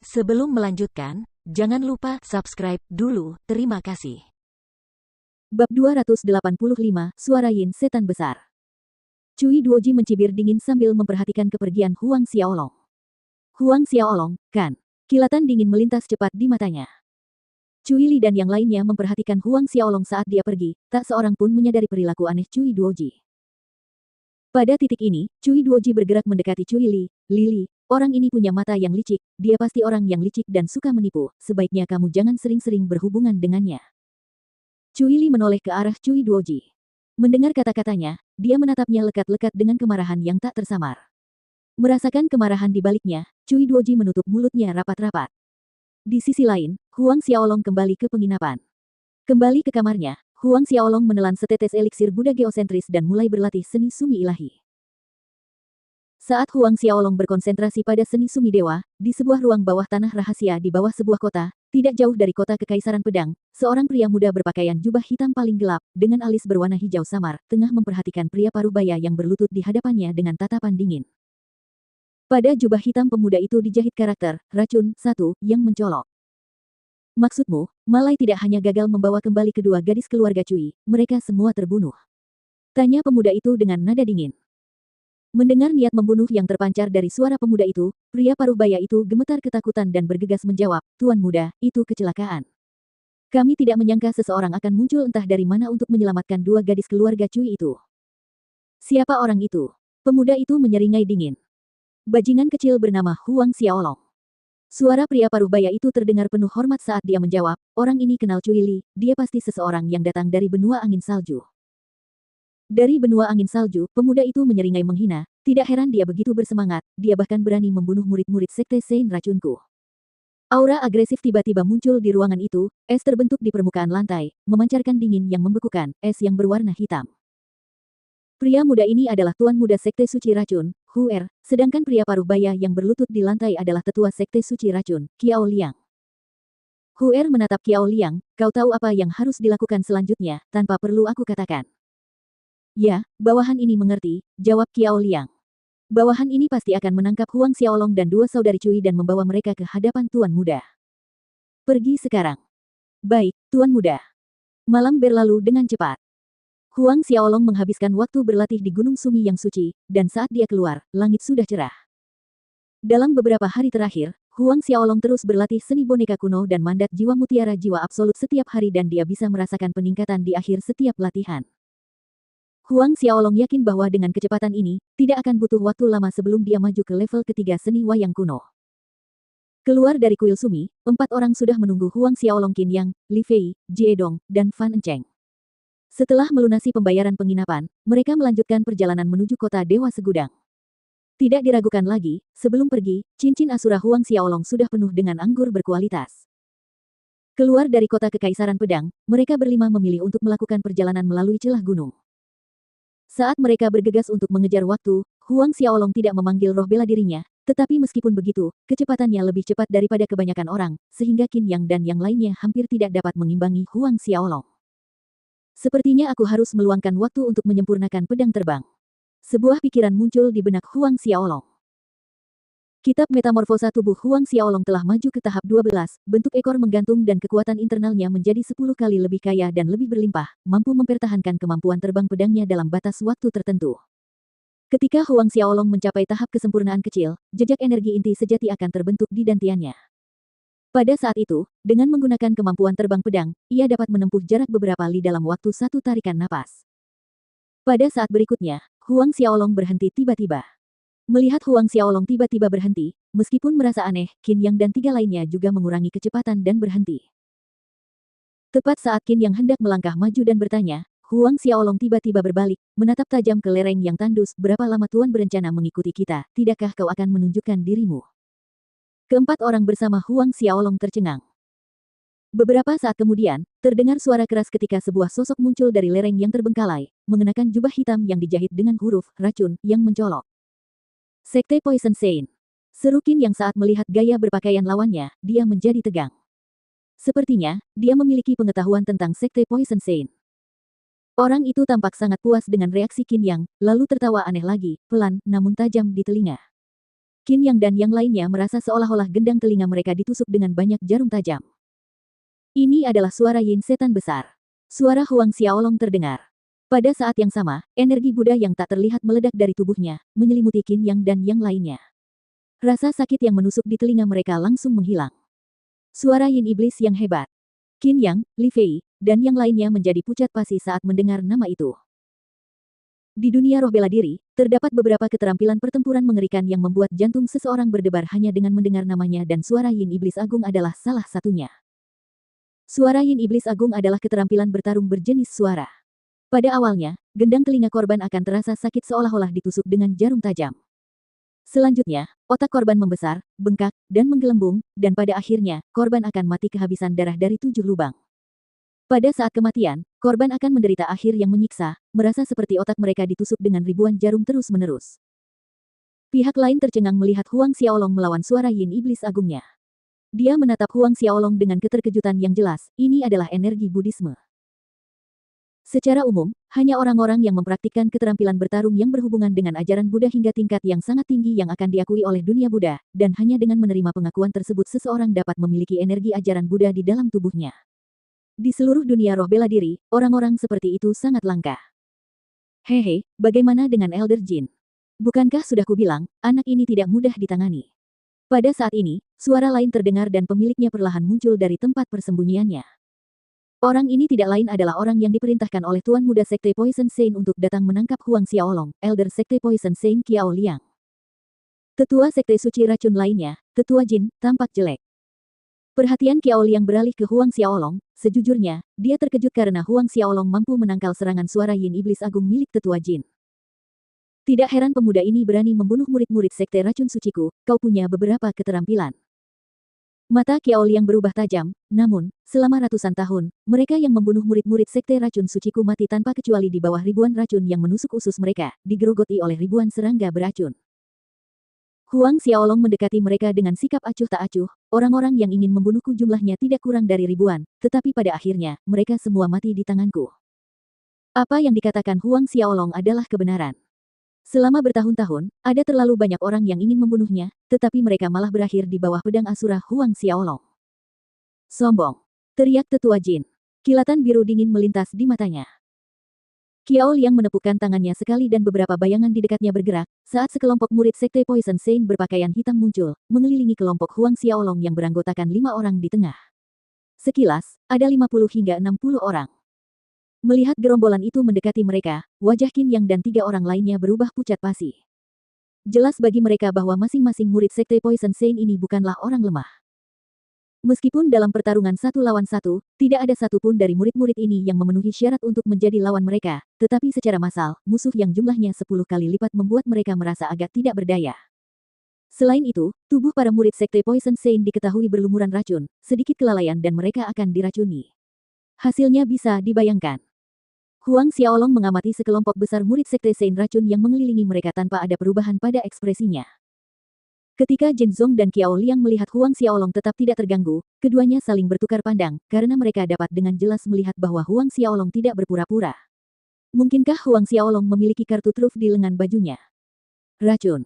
Sebelum melanjutkan, jangan lupa subscribe dulu, terima kasih. Bab 285, Suara Yin Setan Besar. Cui Duoji mencibir dingin sambil memperhatikan kepergian Huang Xiaolong. Huang Xiaolong, kan? Kilatan dingin melintas cepat di matanya. Cui Li dan yang lainnya memperhatikan Huang Xiaolong saat dia pergi, tak seorang pun menyadari perilaku aneh Cui Duoji. Pada titik ini, Cui Duoji bergerak mendekati Cui Li. Lili, orang ini punya mata yang licik, dia pasti orang yang licik dan suka menipu, sebaiknya kamu jangan sering-sering berhubungan dengannya. Cui Li menoleh ke arah Cui Duoji. Mendengar kata-katanya, dia menatapnya lekat-lekat dengan kemarahan yang tak tersamar. Merasakan kemarahan di baliknya, Cui Duoji menutup mulutnya rapat-rapat. Di sisi lain, Huang Xiaolong kembali ke penginapan. Kembali ke kamarnya, Huang Xiaolong menelan setetes eliksir Buddha geosentris dan mulai berlatih seni sumi ilahi. Saat Huang Xiaolong berkonsentrasi pada seni sumi dewa, di sebuah ruang bawah tanah rahasia di bawah sebuah kota, tidak jauh dari kota Kekaisaran Pedang, seorang pria muda berpakaian jubah hitam paling gelap, dengan alis berwarna hijau samar, tengah memperhatikan pria parubaya yang berlutut di hadapannya dengan tatapan dingin. Pada jubah hitam pemuda itu dijahit karakter, racun, satu, yang mencolok. Maksudmu, Malai tidak hanya gagal membawa kembali kedua gadis keluarga Cui, mereka semua terbunuh. Tanya pemuda itu dengan nada dingin. Mendengar niat membunuh yang terpancar dari suara pemuda itu, pria parubaya itu gemetar ketakutan dan bergegas menjawab, Tuan Muda, itu kecelakaan. Kami tidak menyangka seseorang akan muncul entah dari mana untuk menyelamatkan dua gadis keluarga Cui itu. Siapa orang itu? Pemuda itu menyeringai dingin. Bajingan kecil bernama Huang Xiaolong. Suara pria parubaya itu terdengar penuh hormat saat dia menjawab, orang ini kenal Cui Li, dia pasti seseorang yang datang dari benua angin salju. Dari benua angin salju, pemuda itu menyeringai menghina, tidak heran dia begitu bersemangat, dia bahkan berani membunuh murid-murid sekte Sein racunku. Aura agresif tiba-tiba muncul di ruangan itu, es terbentuk di permukaan lantai, memancarkan dingin yang membekukan, es yang berwarna hitam. Pria muda ini adalah Tuan Muda Sekte Suci Racun, Hu Er, sedangkan pria parubaya yang berlutut di lantai adalah Tetua Sekte Suci Racun, Qiao Liang. Hu Er menatap Qiao Liang, kau tahu apa yang harus dilakukan selanjutnya, tanpa perlu aku katakan. Ya, bawahan ini mengerti, jawab Qiao Liang. Bawahan ini pasti akan menangkap Huang Xiaolong dan dua saudari Cui dan membawa mereka ke hadapan Tuan Muda. Pergi sekarang. Baik, Tuan Muda. Malam berlalu dengan cepat. Huang Xiaolong menghabiskan waktu berlatih di Gunung Sumi yang suci, dan saat dia keluar, langit sudah cerah. Dalam beberapa hari terakhir, Huang Xiaolong terus berlatih seni boneka kuno dan mandat jiwa mutiara jiwa absolut setiap hari dan dia bisa merasakan peningkatan di akhir setiap latihan. Huang Xiaolong yakin bahwa dengan kecepatan ini, tidak akan butuh waktu lama sebelum dia maju ke level ketiga seni wayang kuno. Keluar dari kuil Sumi, 4 orang sudah menunggu Huang Xiaolong Qin Yang, Li Fei, Jie Dong, dan Fan Encheng. Setelah melunasi pembayaran penginapan, mereka melanjutkan perjalanan menuju kota Dewa Segudang. Tidak diragukan lagi, sebelum pergi, cincin Asura Huang Xiaolong sudah penuh dengan anggur berkualitas. Keluar dari kota Kekaisaran Pedang, mereka berlima memilih untuk melakukan perjalanan melalui celah gunung. Saat mereka bergegas untuk mengejar waktu, Huang Xiaolong tidak memanggil roh bela dirinya, tetapi meskipun begitu, kecepatannya lebih cepat daripada kebanyakan orang, sehingga Qin Yang dan yang lainnya hampir tidak dapat mengimbangi Huang Xiaolong. Sepertinya aku harus meluangkan waktu untuk menyempurnakan pedang terbang. Sebuah pikiran muncul di benak Huang Xiaolong. Kitab metamorfosa tubuh Huang Xiaolong telah maju ke tahap 12, bentuk ekor menggantung dan kekuatan internalnya menjadi 10 kali lebih kaya dan lebih berlimpah, mampu mempertahankan kemampuan terbang pedangnya dalam batas waktu tertentu. Ketika Huang Xiaolong mencapai tahap kesempurnaan kecil, jejak energi inti sejati akan terbentuk di dantiannya. Pada saat itu, dengan menggunakan kemampuan terbang pedang, ia dapat menempuh jarak beberapa li dalam waktu satu tarikan napas. Pada saat berikutnya, Huang Xiaolong berhenti tiba-tiba. Melihat Huang Xiaolong tiba-tiba berhenti, meskipun merasa aneh, Qin Yang dan 3 lainnya juga mengurangi kecepatan dan berhenti. Tepat saat Qin Yang hendak melangkah maju dan bertanya, Huang Xiaolong tiba-tiba berbalik, menatap tajam ke lereng yang tandus, berapa lama Tuan berencana mengikuti kita, tidakkah kau akan menunjukkan dirimu? Keempat orang bersama Huang Xiaolong tercengang. Beberapa saat kemudian, terdengar suara keras ketika sebuah sosok muncul dari lereng yang terbengkalai, mengenakan jubah hitam yang dijahit dengan huruf racun yang mencolok. Sekte Poison Sein. Seru Qin Yang saat melihat gaya berpakaian lawannya, dia menjadi tegang. Sepertinya, dia memiliki pengetahuan tentang Sekte Poison Sein. Orang itu tampak sangat puas dengan reaksi Qin Yang, lalu tertawa aneh lagi, pelan, namun tajam di telinga. Qin Yang dan yang lainnya merasa seolah-olah gendang telinga mereka ditusuk dengan banyak jarum tajam. Ini adalah suara Yin setan besar. Suara Huang Xiaolong terdengar. Pada saat yang sama, energi Buddha yang tak terlihat meledak dari tubuhnya, menyelimuti Qin Yang dan yang lainnya. Rasa sakit yang menusuk di telinga mereka langsung menghilang. Suara Yin iblis yang hebat. Qin Yang, Li Fei, dan yang lainnya menjadi pucat pasi saat mendengar nama itu. Di dunia roh bela diri, terdapat beberapa keterampilan pertempuran mengerikan yang membuat jantung seseorang berdebar hanya dengan mendengar namanya dan suara Yin iblis agung adalah salah satunya. Suara Yin iblis agung adalah keterampilan bertarung berjenis suara. Pada awalnya, gendang telinga korban akan terasa sakit seolah-olah ditusuk dengan jarum tajam. Selanjutnya, otak korban membesar, bengkak, dan menggelembung, dan pada akhirnya, korban akan mati kehabisan darah dari 7 lubang. Pada saat kematian, korban akan menderita akhir yang menyiksa, merasa seperti otak mereka ditusuk dengan ribuan jarum terus-menerus. Pihak lain tercengang melihat Huang Xiaolong melawan suara Yin iblis agungnya. Dia menatap Huang Xiaolong dengan keterkejutan yang jelas, ini adalah energi Buddhisme. Secara umum, hanya orang-orang yang mempraktikkan keterampilan bertarung yang berhubungan dengan ajaran Buddha hingga tingkat yang sangat tinggi yang akan diakui oleh dunia Buddha, dan hanya dengan menerima pengakuan tersebut seseorang dapat memiliki energi ajaran Buddha di dalam tubuhnya. Di seluruh dunia roh bela diri, orang-orang seperti itu sangat langka. Hehe, bagaimana dengan Elder Jin? Bukankah sudah kubilang, anak ini tidak mudah ditangani? Pada saat ini, suara lain terdengar dan pemiliknya perlahan muncul dari tempat persembunyiannya. Orang ini tidak lain adalah orang yang diperintahkan oleh Tuan Muda Sekte Poison Saint untuk datang menangkap Huang Xiaolong, Elder Sekte Poison Saint Qiao Liang. Tetua Sekte Suci Racun lainnya, Tetua Jin, tampak jelek. Perhatian Qiao Liang beralih ke Huang Xiaolong, sejujurnya, dia terkejut karena Huang Xiaolong mampu menangkal serangan suara Yin Iblis Agung milik Tetua Jin. Tidak heran pemuda ini berani membunuh murid-murid Sekte Racun Suciku, kau punya beberapa keterampilan. Mata Qiao Liang berubah tajam, namun, selama ratusan tahun, mereka yang membunuh murid-murid Sekte Racun Suciku mati tanpa kecuali di bawah ribuan racun yang menusuk usus mereka, digerogoti oleh ribuan serangga beracun. Huang Xiaolong mendekati mereka dengan sikap acuh tak acuh, orang-orang yang ingin membunuhku jumlahnya tidak kurang dari ribuan, tetapi pada akhirnya, mereka semua mati di tanganku. Apa yang dikatakan Huang Xiaolong adalah kebenaran. Selama bertahun-tahun, ada terlalu banyak orang yang ingin membunuhnya, tetapi mereka malah berakhir di bawah pedang Asura Huang Xiaolong. Sombong! Teriak Tetua Jin. Kilatan biru dingin melintas di matanya. Qiao Liang menepukkan tangannya sekali dan beberapa bayangan di dekatnya bergerak, saat sekelompok murid Sekte Poison Saint berpakaian hitam muncul, mengelilingi kelompok Huang Xiaolong yang beranggotakan 5 orang di tengah. Sekilas, ada 50 hingga 60 orang. Melihat gerombolan itu mendekati mereka, wajah Qin Yang dan 3 orang lainnya berubah pucat pasi. Jelas bagi mereka bahwa masing-masing murid Sekte Poison Saint ini bukanlah orang lemah. Meskipun dalam pertarungan 1 lawan 1, tidak ada satupun dari murid-murid ini yang memenuhi syarat untuk menjadi lawan mereka, tetapi secara massal, musuh yang jumlahnya 10 kali lipat membuat mereka merasa agak tidak berdaya. Selain itu, tubuh para murid Sekte Poison Saint diketahui berlumuran racun, sedikit kelalaian dan mereka akan diracuni. Hasilnya bisa dibayangkan. Huang Xiaolong mengamati sekelompok besar murid Sekte Saint Racun yang mengelilingi mereka tanpa ada perubahan pada ekspresinya. Ketika Jin Zong dan Qiao Liang melihat Huang Xiaolong tetap tidak terganggu, keduanya saling bertukar pandang, karena mereka dapat dengan jelas melihat bahwa Huang Xiaolong tidak berpura-pura. Mungkinkah Huang Xiaolong memiliki kartu truf di lengan bajunya? Racun.